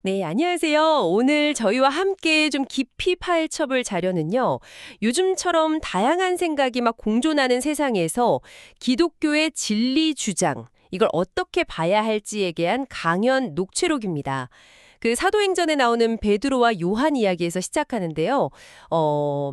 네, 안녕하세요. 오늘 저희와 함께 좀 깊이 파헤쳐볼 자료는요. 요즘처럼 다양한 생각이 막 공존하는 세상에서 기독교의 진리 주장, 이걸 어떻게 봐야 할지에 대한 강연 녹취록입니다. 그 사도행전에 나오는 베드로와 요한 이야기에서 시작하는데요. 어,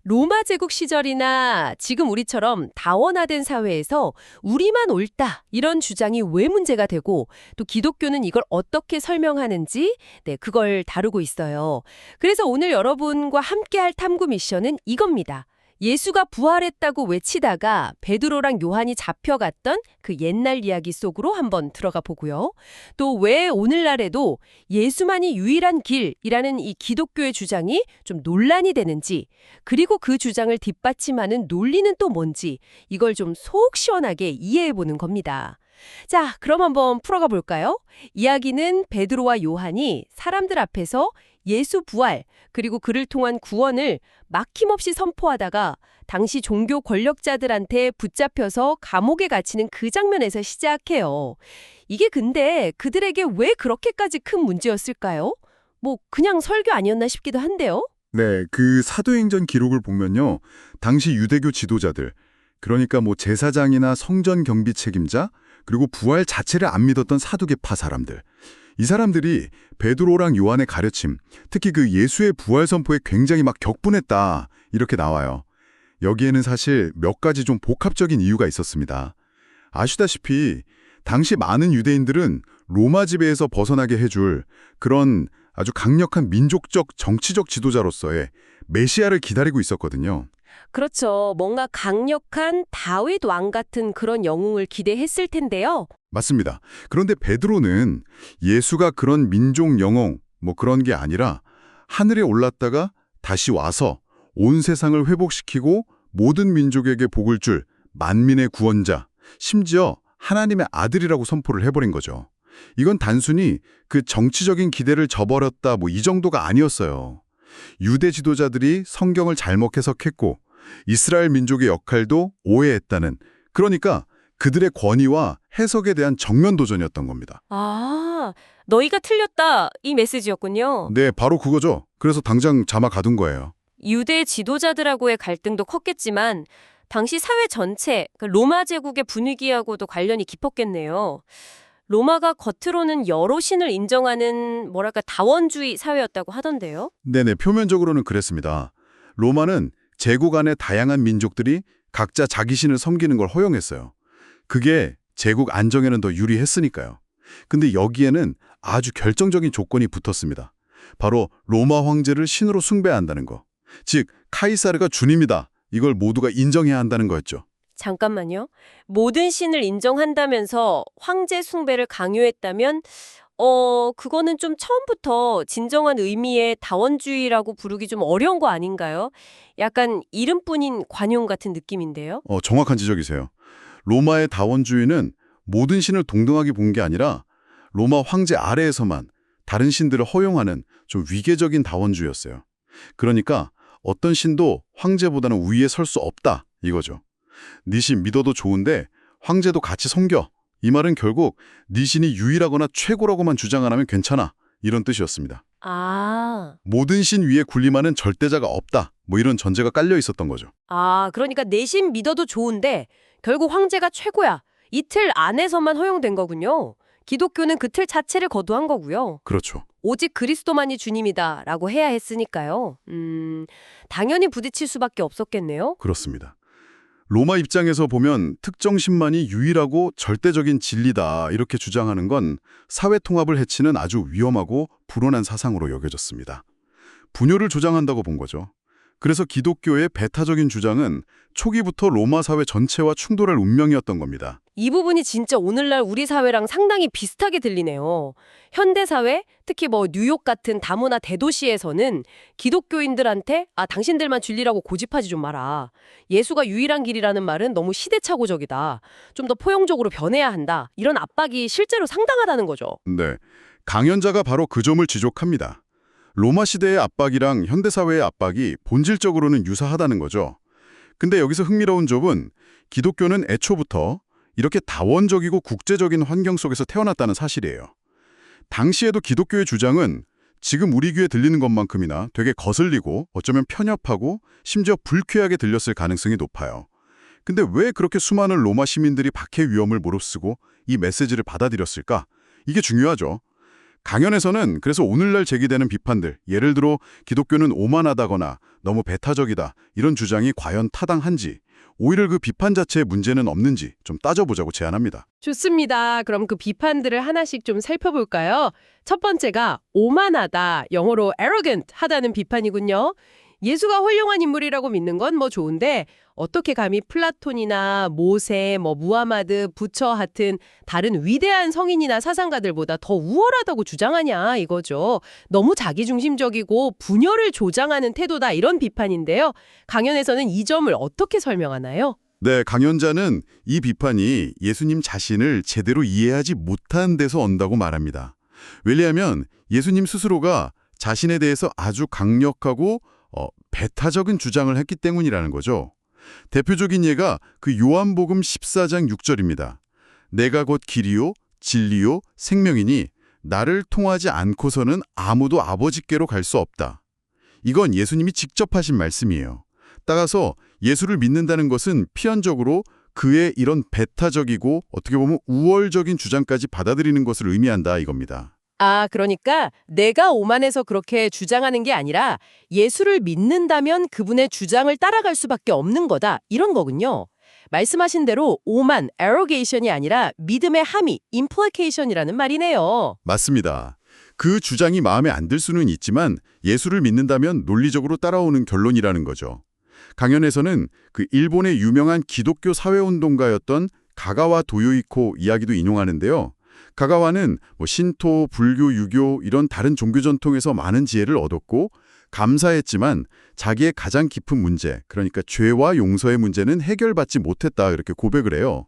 로마 제국 시절이나 지금 우리처럼 다원화된 사회에서 우리만 옳다 이런 주장이 왜 문제가 되고 또 기독교는 이걸 어떻게 설명하는지 그걸 다루고 있어요. 그래서 오늘 여러분과 함께할 탐구 미션은 이겁니다. 예수가 부활했다고 외치다가 베드로랑 요한이 잡혀갔던 그 옛날 이야기 속으로 한번 들어가 보고요. 또 왜 오늘날에도 예수만이 유일한 길이라는 이 기독교의 주장이 좀 논란이 되는지, 그리고 그 주장을 뒷받침하는 논리는 또 뭔지 이걸 좀 속 시원하게 이해해 보는 겁니다. 자, 그럼 한번 풀어가 볼까요? 이야기는 베드로와 요한이 사람들 앞에서 예수 부활, 그리고 그를 통한 구원을 막힘없이 선포하다가 당시 종교 권력자들한테 붙잡혀서 감옥에 갇히는 그 장면에서 시작해요. 이게 근데 그들에게 왜 그렇게까지 큰 문제였을까요? 뭐 그냥 설교 아니었나 싶기도 한데요. 네, 그 사도행전 기록을 보면요. 당시 유대교 지도자들, 그러니까 뭐 제사장이나 성전 경비 책임자, 그리고 부활 자체를 안 믿었던 사두개파 사람들. 이 사람들이 베드로랑 요한의 가르침, 특히 그 예수의 부활 선포에 굉장히 막 격분했다, 이렇게 나와요. 여기에는 사실 몇 가지 좀 복합적인 이유가 있었습니다. 아시다시피 당시 많은 유대인들은 로마 지배에서 벗어나게 해줄 그런 아주 강력한 민족적 정치적 지도자로서의 메시아를 기다리고 있었거든요. 그렇죠. 뭔가 강력한 다윗 왕 같은 그런 영웅을 기대했을 텐데요. 맞습니다. 그런데 베드로는 예수가 그런 민족 영웅 뭐 그런 게 아니라 하늘에 올랐다가 다시 와서 온 세상을 회복시키고 모든 민족에게 복을 줄 만민의 구원자, 심지어 하나님의 아들이라고 선포를 해버린 거죠. 이건 단순히 그 정치적인 기대를 저버렸다 뭐 이 정도가 아니었어요. 유대 지도자들이 성경을 잘못 해석했고 이스라엘 민족의 역할도 오해했다는, 그러니까 그들의 권위와 해석에 대한 정면 도전이었던 겁니다. 아, 너희가 틀렸다 이 메시지였군요. 네, 바로 그거죠. 그래서 당장 자막 가둔 거예요. 유대 지도자들하고의 갈등도 컸겠지만 당시 사회 전체, 그 로마 제국의 분위기하고도 관련이 깊었겠네요. 로마가 겉으로는 여러 신을 인정하는 뭐랄까 다원주의 사회였다고 하던데요. 네네, 표면적으로는 그랬습니다. 로마는 제국 안의 다양한 민족들이 각자 자기 신을 섬기는 걸 허용했어요. 그게 제국 안정에는 더 유리했으니까요. 근데 여기에는 아주 결정적인 조건이 붙었습니다. 바로 로마 황제를 신으로 숭배한다는 거. 즉, 카이사르가 주님이다. 이걸 모두가 인정해야 한다는 거였죠. 잠깐만요. 모든 신을 인정한다면서 황제 숭배를 강요했다면 그거는 좀 처음부터 진정한 의미의 다원주의라고 부르기 좀 어려운 거 아닌가요? 약간 이름뿐인 관용 같은 느낌인데요. 정확한 지적이세요. 로마의 다원주의는 모든 신을 동등하게 본 게 아니라 로마 황제 아래에서만 다른 신들을 허용하는 좀 위계적인 다원주의였어요. 그러니까 어떤 신도 황제보다는 우위에 설 수 없다, 이거죠. 네 신 믿어도 좋은데 황제도 같이 섬겨. 이 말은 결국 네 신이 유일하거나 최고라고만 주장 안 하면 괜찮아, 이런 뜻이었습니다. 아, 모든 신 위에 군림하는 절대자가 없다, 뭐 이런 전제가 깔려 있었던 거죠. 그러니까 내신 믿어도 좋은데 결국 황제가 최고야. 이 틀 안에서만 허용된 거군요. 기독교는 그 틀 자체를 거부한 거고요. 그렇죠. 오직 그리스도만이 주님이다라고 해야 했으니까요. 당연히 부딪힐 수밖에 없었겠네요. 그렇습니다. 로마 입장에서 보면 특정 신만이 유일하고 절대적인 진리다 이렇게 주장하는 건 사회 통합을 해치는 아주 위험하고 불온한 사상으로 여겨졌습니다. 분열을 조장한다고 본 거죠. 그래서 기독교의 배타적인 주장은 초기부터 로마 사회 전체와 충돌할 운명이었던 겁니다. 이 부분이 진짜 오늘날 우리 사회랑 상당히 비슷하게 들리네요. 현대 사회, 특히 뭐 뉴욕 같은 다문화 대도시에서는 기독교인들한테 당신들만 진리라고 고집하지 좀 마라. 예수가 유일한 길이라는 말은 너무 시대착오적이다. 좀 더 포용적으로 변해야 한다. 이런 압박이 실제로 상당하다는 거죠. 네, 강연자가 바로 그 점을 지적합니다. 로마 시대의 압박이랑 현대 사회의 압박이 본질적으로는 유사하다는 거죠. 근데 여기서 흥미로운 점은 기독교는 애초부터 이렇게 다원적이고 국제적인 환경 속에서 태어났다는 사실이에요. 당시에도 기독교의 주장은 지금 우리 귀에 들리는 것만큼이나 되게 거슬리고 어쩌면 편협하고 심지어 불쾌하게 들렸을 가능성이 높아요. 근데 왜 그렇게 수많은 로마 시민들이 박해 위험을 무릅쓰고 이 메시지를 받아들였을까? 이게 중요하죠. 강연에서는 그래서 오늘날 제기되는 비판들, 예를 들어 기독교는 오만하다거나 너무 배타적이다 이런 주장이 과연 타당한지, 오히려 그 비판 자체에 문제는 없는지 좀 따져보자고 제안합니다. 좋습니다. 그럼 그 비판들을 하나씩 좀 살펴볼까요? 첫 번째가 오만하다, 영어로 arrogant 하다는 비판이군요. 예수가 훌륭한 인물이라고 믿는 건 뭐 좋은데 어떻게 감히 플라톤이나 모세, 무하마드, 부처 같은 다른 위대한 성인이나 사상가들보다 더 우월하다고 주장하냐 이거죠. 너무 자기중심적이고 분열을 조장하는 태도다 이런 비판인데요. 강연에서는 이 점을 어떻게 설명하나요? 네, 강연자는 이 비판이 예수님 자신을 제대로 이해하지 못한 데서 온다고 말합니다. 왜냐하면 예수님 스스로가 자신에 대해서 아주 강력하고 배타적인 주장을 했기 때문이라는 거죠. 대표적인 예가 그 요한복음 14장 6절입니다. 내가 곧 길이요 진리요 생명이니 나를 통하지 않고서는 아무도 아버지께로 갈 수 없다. 이건 예수님이 직접 하신 말씀이에요. 따라서 예수를 믿는다는 것은 필연적으로 그의 이런 배타적이고 어떻게 보면 우월적인 주장까지 받아들이는 것을 의미한다 이겁니다. 아, 그러니까 내가 오만해서 그렇게 주장하는 게 아니라 예수를 믿는다면 그분의 주장을 따라갈 수밖에 없는 거다. 이런 거군요. 말씀하신 대로 오만, arrogation이 아니라 믿음의 함의, implication이라는 말이네요. 맞습니다. 그 주장이 마음에 안 들 수는 있지만 예수를 믿는다면 논리적으로 따라오는 결론이라는 거죠. 강연에서는 그 일본의 유명한 기독교 사회운동가였던 가가와 도요이코 이야기도 인용하는데요. 가가와는 신토, 불교, 유교 이런 다른 종교 전통에서 많은 지혜를 얻었고 감사했지만 자기의 가장 깊은 문제, 그러니까 죄와 용서의 문제는 해결받지 못했다 이렇게 고백을 해요.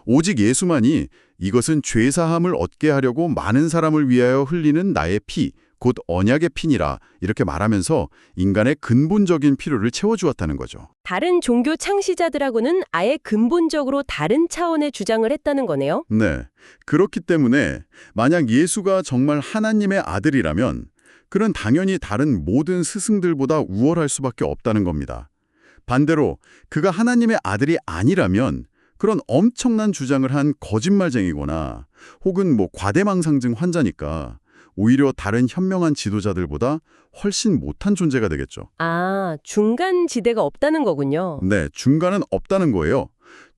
오직 예수만이 이것은 죄사함을 얻게 하려고 많은 사람을 위하여 흘리는 나의 피, 곧 언약의 피니라 이렇게 말하면서 인간의 근본적인 필요를 채워주었다는 거죠. 다른 종교 창시자들하고는 아예 근본적으로 다른 차원의 주장을 했다는 거네요. 네. 그렇기 때문에 만약 예수가 정말 하나님의 아들이라면 그는 당연히 다른 모든 스승들보다 우월할 수밖에 없다는 겁니다. 반대로 그가 하나님의 아들이 아니라면 그런 엄청난 주장을 한 거짓말쟁이거나 혹은 과대망상증 환자니까 오히려 다른 현명한 지도자들보다 훨씬 못한 존재가 되겠죠. 아, 중간 지대가 없다는 거군요. 네, 중간은 없다는 거예요.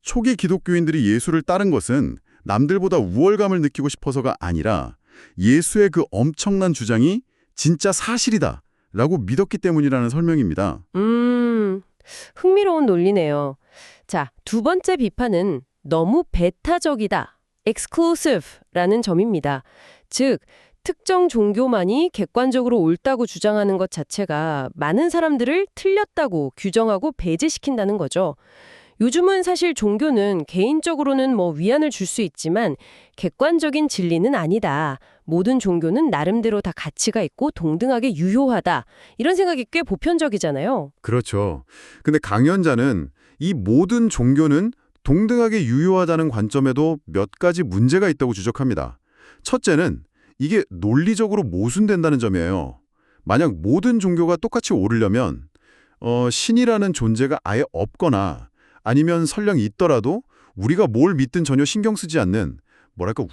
초기 기독교인들이 예수를 따른 것은 남들보다 우월감을 느끼고 싶어서가 아니라 예수의 그 엄청난 주장이 진짜 사실이다 라고 믿었기 때문이라는 설명입니다. 흥미로운 논리네요. 자, 두 번째 비판은 너무 배타적이다, exclusive라는 점입니다. 즉, 특정 종교만이 객관적으로 옳다고 주장하는 것 자체가 많은 사람들을 틀렸다고 규정하고 배제시킨다는 거죠. 요즘은 사실 종교는 개인적으로는 위안을 줄 수 있지만 객관적인 진리는 아니다. 모든 종교는 나름대로 다 가치가 있고 동등하게 유효하다. 이런 생각이 꽤 보편적이잖아요. 그렇죠. 근데 강연자는 이 모든 종교는 동등하게 유효하다는 관점에도 몇 가지 문제가 있다고 지적합니다. 첫째는 이게 논리적으로 모순된다는 점이에요. 만약 모든 종교가 똑같이 옳으려면 신이라는 존재가 아예 없거나 아니면 설령 있더라도 우리가 뭘 믿든 전혀 신경 쓰지 않는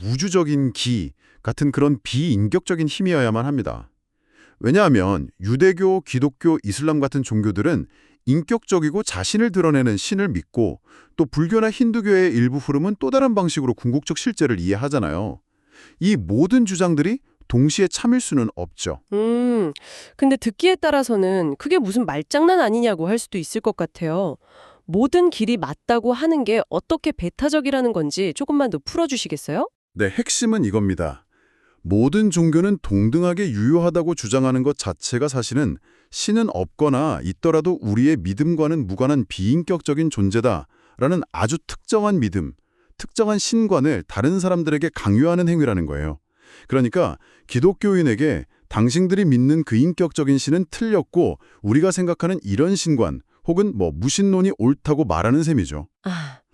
우주적인 기 같은 그런 비인격적인 힘이어야만 합니다. 왜냐하면 유대교, 기독교, 이슬람 같은 종교들은 인격적이고 자신을 드러내는 신을 믿고 또 불교나 힌두교의 일부 흐름은 또 다른 방식으로 궁극적 실제를 이해하잖아요. 이 모든 주장들이 동시에 참일 수는 없죠. 근데 듣기에 따라서는 그게 무슨 말장난 아니냐고 할 수도 있을 것 같아요. 모든 길이 맞다고 하는 게 어떻게 배타적이라는 건지 조금만 더 풀어주시겠어요? 네, 핵심은 이겁니다. 모든 종교는 동등하게 유효하다고 주장하는 것 자체가 사실은 신은 없거나 있더라도 우리의 믿음과는 무관한 비인격적인 존재다라는 아주 특정한 믿음, 특정한 신관을 다른 사람들에게 강요하는 행위라는 거예요. 그러니까 기독교인에게 당신들이 믿는 그 인격적인 신은 틀렸고 우리가 생각하는 이런 신관 혹은 무신론이 옳다고 말하는 셈이죠.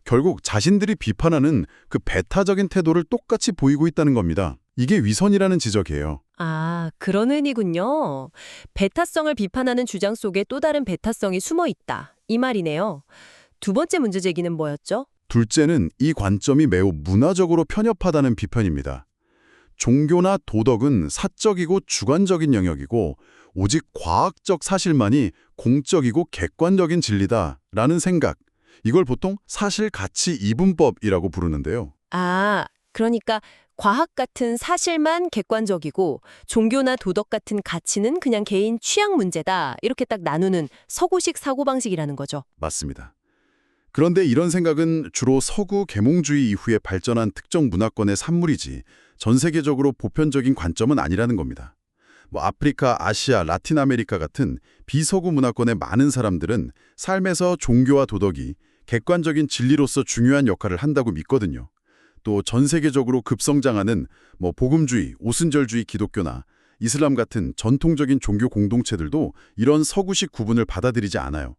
결국 자신들이 비판하는 그 배타적인 태도를 똑같이 보이고 있다는 겁니다. 이게 위선이라는 지적이에요. 아, 그런 의미군요. 배타성을 비판하는 주장 속에 또 다른 배타성이 숨어 있다. 이 말이네요. 두 번째 문제 제기는 뭐였죠? 둘째는 이 관점이 매우 문화적으로 편협하다는 비판입니다. 종교나 도덕은 사적이고 주관적인 영역이고 오직 과학적 사실만이 공적이고 객관적인 진리다라는 생각. 이걸 보통 사실 가치 이분법이라고 부르는데요. 아, 그러니까 과학 같은 사실만 객관적이고 종교나 도덕 같은 가치는 그냥 개인 취향 문제다. 이렇게 딱 나누는 서구식 사고방식이라는 거죠. 맞습니다. 그런데 이런 생각은 주로 서구 계몽주의 이후에 발전한 특정 문화권의 산물이지 전 세계적으로 보편적인 관점은 아니라는 겁니다. 아프리카, 아시아, 라틴 아메리카 같은 비서구 문화권의 많은 사람들은 삶에서 종교와 도덕이 객관적인 진리로서 중요한 역할을 한다고 믿거든요. 또 전 세계적으로 급성장하는 복음주의, 오순절주의 기독교나 이슬람 같은 전통적인 종교 공동체들도 이런 서구식 구분을 받아들이지 않아요.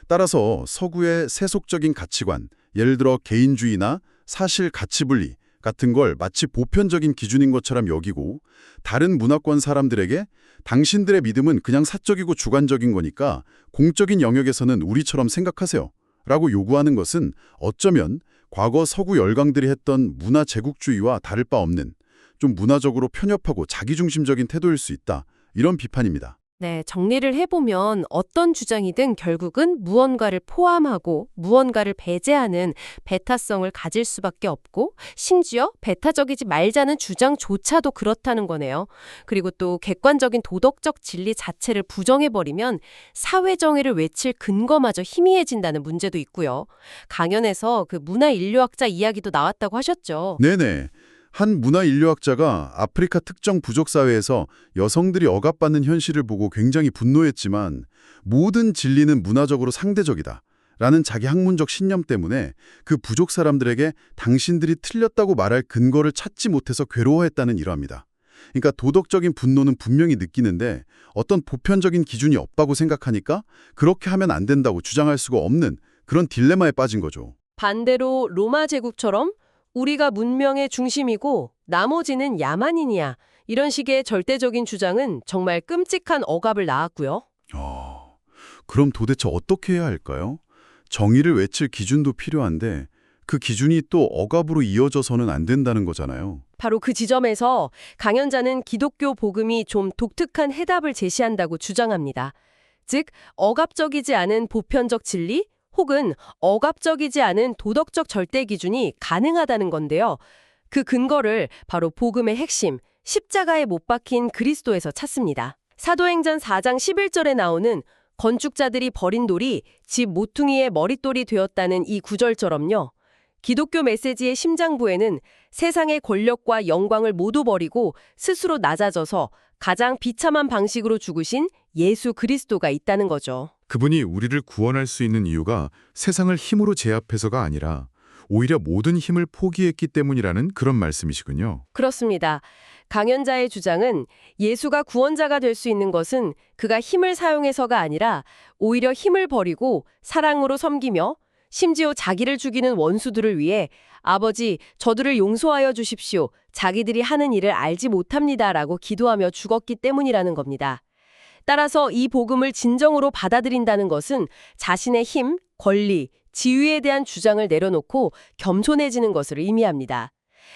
따라서 서구의 세속적인 가치관, 예를 들어 개인주의나 사실 가치 분리 같은 걸 마치 보편적인 기준인 것처럼 여기고 다른 문화권 사람들에게 당신들의 믿음은 그냥 사적이고 주관적인 거니까 공적인 영역에서는 우리처럼 생각하세요 라고 요구하는 것은 어쩌면 과거 서구 열강들이 했던 문화 제국주의와 다를 바 없는 좀 문화적으로 편협하고 자기중심적인 태도일 수 있다. 이런 비판입니다. 네, 정리를 해보면 어떤 주장이든 결국은 무언가를 포함하고 무언가를 배제하는 배타성을 가질 수밖에 없고 심지어 배타적이지 말자는 주장조차도 그렇다는 거네요. 그리고 또 객관적인 도덕적 진리 자체를 부정해버리면 사회정의를 외칠 근거마저 희미해진다는 문제도 있고요. 강연에서 그 문화인류학자 이야기도 나왔다고 하셨죠. 네네. 한 문화인류학자가 아프리카 특정 부족 사회에서 여성들이 억압받는 현실을 보고 굉장히 분노했지만 모든 진리는 문화적으로 상대적이다 라는 자기 학문적 신념 때문에 그 부족 사람들에게 당신들이 틀렸다고 말할 근거를 찾지 못해서 괴로워했다는 일화입니다. 그러니까 도덕적인 분노는 분명히 느끼는데 어떤 보편적인 기준이 없다고 생각하니까 그렇게 하면 안 된다고 주장할 수가 없는 그런 딜레마에 빠진 거죠. 반대로 로마 제국처럼 우리가 문명의 중심이고 나머지는 야만인이야. 이런 식의 절대적인 주장은 정말 끔찍한 억압을 낳았고요. 그럼 도대체 어떻게 해야 할까요? 정의를 외칠 기준도 필요한데 그 기준이 또 억압으로 이어져서는 안 된다는 거잖아요. 바로 그 지점에서 강연자는 기독교 복음이 좀 독특한 해답을 제시한다고 주장합니다. 즉, 억압적이지 않은 보편적 진리 혹은 억압적이지 않은 도덕적 절대 기준이 가능하다는 건데요. 그 근거를 바로 복음의 핵심, 십자가에 못 박힌 그리스도에서 찾습니다. 사도행전 4장 11절에 나오는 건축자들이 버린 돌이 집 모퉁이의 머릿돌이 되었다는 이 구절처럼요. 기독교 메시지의 심장부에는 세상의 권력과 영광을 모두 버리고 스스로 낮아져서 가장 비참한 방식으로 죽으신 예수 그리스도가 있다는 거죠. 그분이 우리를 구원할 수 있는 이유가 세상을 힘으로 제압해서가 아니라 오히려 모든 힘을 포기했기 때문이라는 그런 말씀이시군요. 그렇습니다. 강연자의 주장은 예수가 구원자가 될 수 있는 것은 그가 힘을 사용해서가 아니라 오히려 힘을 버리고 사랑으로 섬기며 심지어 자기를 죽이는 원수들을 위해 아버지, 저들을 용서하여 주십시오. 자기들이 하는 일을 알지 못합니다라고 기도하며 죽었기 때문이라는 겁니다. 따라서 이 복음을 진정으로 받아들인다는 것은 자신의 힘, 권리, 지위에 대한 주장을 내려놓고 겸손해지는 것을 의미합니다.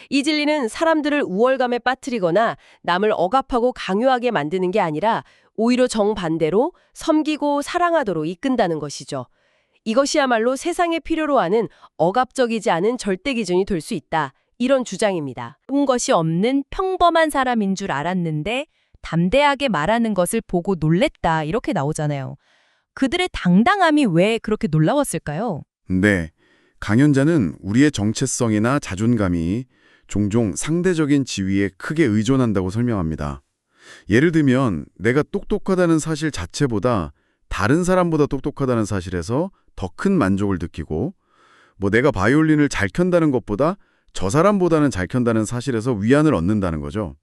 이 진리는 사람들을 우월감에 빠뜨리거나 남을 억압하고 강요하게 만드는 게 아니라 오히려 정반대로 섬기고 사랑하도록 이끈다는 것이죠. 이것이야말로 세상에 필요로 하는 억압적이지 않은 절대 기준이 될 수 있다. 이런 주장입니다. 본 것이 없는 평범한 사람인 줄 알았는데 담대하게 말하는 것을 보고 놀랬다. 이렇게 나오잖아요. 그들의 당당함이 왜 그렇게 놀라웠을까요? 네, 강연자는 우리의 정체성이나 자존감이 종종 상대적인 지위에 크게 의존한다고 설명합니다. 예를 들면 내가 똑똑하다는 사실 자체보다 다른 사람보다 똑똑하다는 사실에서 더 큰 만족을 느끼고 내가 바이올린을 잘 켠다는 것보다 저 사람보다는 잘 켠다는 사실에서 위안을 얻는다는 거죠.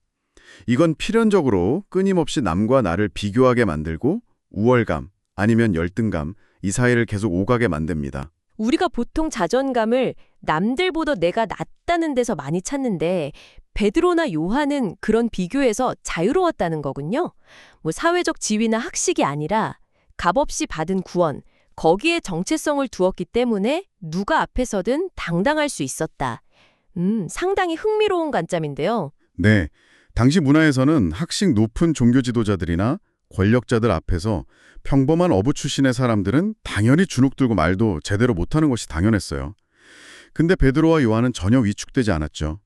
이건 필연적으로 끊임없이 남과 나를 비교하게 만들고 우월감 아니면 열등감, 이 사이를 계속 오가게 만듭니다. 우리가 보통 자존감을 남들보다 내가 낫다는 데서 많이 찾는데 베드로나 요한은 그런 비교에서 자유로웠다는 거군요. 뭐 사회적 지위나 학식이 아니라 값없이 받은 구원, 거기에 정체성을 두었기 때문에 누가 앞에서든 당당할 수 있었다. 상당히 흥미로운 관점인데요. 네, 당시 문화에서는 학식 높은 종교 지도자들이나 권력자들 앞에서 평범한 어부 출신의 사람들은 당연히 주눅 들고 말도 제대로 못하는 것이 당연했어요. 근데 베드로와 요한은 전혀 위축되지 않았죠.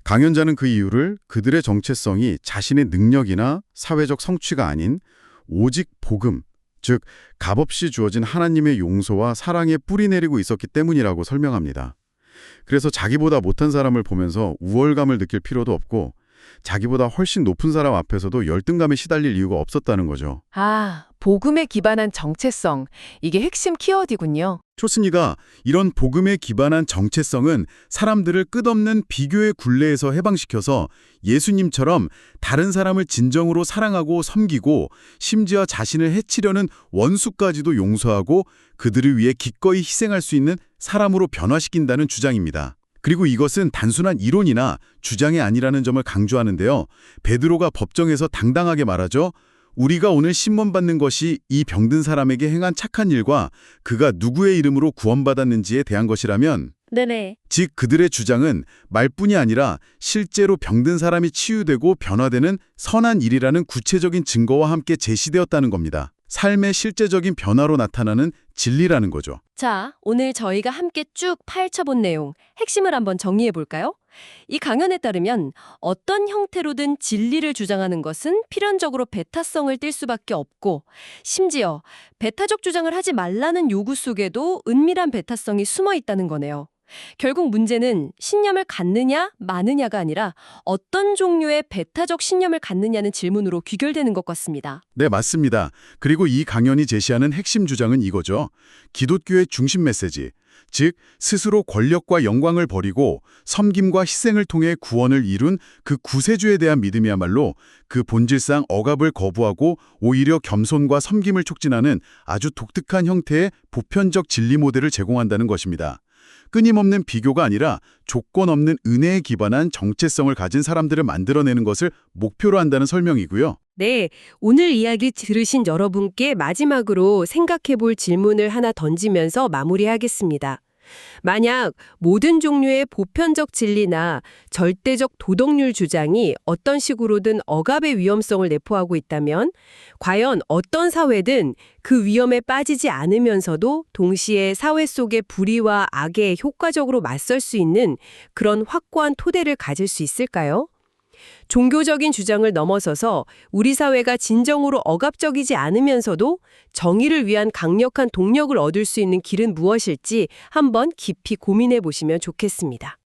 강연자는 그 이유를 그들의 정체성이 자신의 능력이나 사회적 성취가 아닌 오직 복음, 즉 값없이 주어진 하나님의 용서와 사랑에 뿌리 내리고 있었기 때문이라고 설명합니다. 그래서 자기보다 못한 사람을 보면서 우월감을 느낄 필요도 없고 자기보다 훨씬 높은 사람 앞에서도 열등감에 시달릴 이유가 없었다는 거죠. 아, 복음에 기반한 정체성. 이게 핵심 키워드군요. 좋습니다. 이런 복음에 기반한 정체성은 사람들을 끝없는 비교의 굴레에서 해방시켜서 예수님처럼 다른 사람을 진정으로 사랑하고 섬기고 심지어 자신을 해치려는 원수까지도 용서하고 그들을 위해 기꺼이 희생할 수 있는 사람으로 변화시킨다는 주장입니다. 그리고 이것은 단순한 이론이나 주장이 아니라는 점을 강조하는데요. 베드로가 법정에서 당당하게 말하죠. 우리가 오늘 신문받는 것이 이 병든 사람에게 행한 착한 일과 그가 누구의 이름으로 구원받았는지에 대한 것이라면 네네. 즉 그들의 주장은 말뿐이 아니라 실제로 병든 사람이 치유되고 변화되는 선한 일이라는 구체적인 증거와 함께 제시되었다는 겁니다. 삶의 실제적인 변화로 나타나는 진리라는 거죠. 자, 오늘 저희가 함께 쭉 파헤쳐본 내용, 핵심을 한번 정리해 볼까요? 이 강연에 따르면 어떤 형태로든 진리를 주장하는 것은 필연적으로 배타성을 띨 수밖에 없고 심지어 배타적 주장을 하지 말라는 요구 속에도 은밀한 배타성이 숨어 있다는 거네요. 결국 문제는 신념을 갖느냐 마느냐가 아니라 어떤 종류의 배타적 신념을 갖느냐는 질문으로 귀결되는 것 같습니다. 네, 맞습니다. 그리고 이 강연이 제시하는 핵심 주장은 이거죠. 기독교의 중심 메시지, 즉 스스로 권력과 영광을 버리고 섬김과 희생을 통해 구원을 이룬 그 구세주에 대한 믿음이야말로 그 본질상 억압을 거부하고 오히려 겸손과 섬김을 촉진하는 아주 독특한 형태의 보편적 진리 모델을 제공한다는 것입니다. 끊임없는 비교가 아니라 조건 없는 은혜에 기반한 정체성을 가진 사람들을 만들어내는 것을 목표로 한다는 설명이고요. 네, 오늘 이야기 들으신 여러분께 마지막으로 생각해 볼 질문을 하나 던지면서 마무리하겠습니다. 만약 모든 종류의 보편적 진리나 절대적 도덕률 주장이 어떤 식으로든 억압의 위험성을 내포하고 있다면 과연 어떤 사회든 그 위험에 빠지지 않으면서도 동시에 사회 속의 불의와 악에 효과적으로 맞설 수 있는 그런 확고한 토대를 가질 수 있을까요? 종교적인 주장을 넘어서서 우리 사회가 진정으로 억압적이지 않으면서도 정의를 위한 강력한 동력을 얻을 수 있는 길은 무엇일지 한번 깊이 고민해 보시면 좋겠습니다.